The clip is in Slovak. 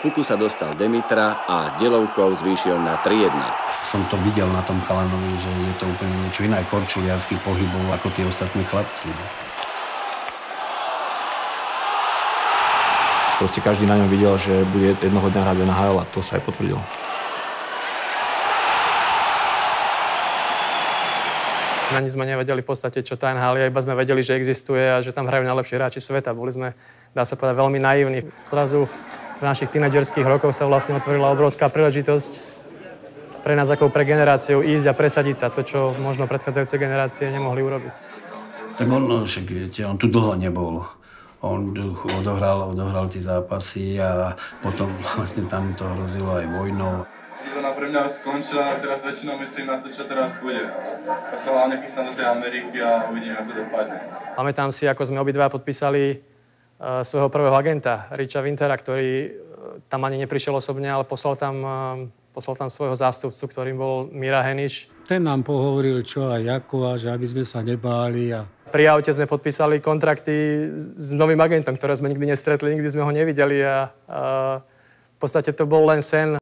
puku sa dostal Demitra a delovkou zvýšil na 3-1. Som to videl na tom chalanovi, že je to úplne niečo iné, korčuliarsky pohybov ako tí ostatní chlapci. Proste každý na ňom videl, že bude jednoho dňa hrať v NHL a to sa aj potvrdilo. Ani sme nevedeli v podstate, čo tá NHL je, iba sme vedeli, že existuje a že tam hrajú najlepší hráči sveta. Boli sme, dá sa povedať, veľmi naivní. Zrazu v našich tínedžerských rokoch sa vlastne otvorila obrovská príležitosť pre nás ako pre generáciu ísť a presadiť sa to, čo možno predchádzajúce generácie nemohli urobiť. Tak on, však viete, on tu dlho nebol. On odohral tie zápasy a potom vlastne tam to hrozilo aj vojnou. Sezóna pre mňa skončila a teraz väčšinou myslím na to, čo teraz bude. Ja sa hlavne chystám do tej Ameriky a uvidím, ako dopadne. Pamätám si, ako sme obidva podpísali svojho prvého agenta, Richa Wintera, ktorý tam ani neprišiel osobne, ale poslal tam svojho zástupcu, ktorým bol Mira Heniš. Ten nám pohovoril čo a ako a že aby sme sa nebáli. Pri aute sme podpísali kontrakty s novým agentom, ktorého sme nikdy nestretli, nikdy sme ho nevideli a v podstate to bol len sen.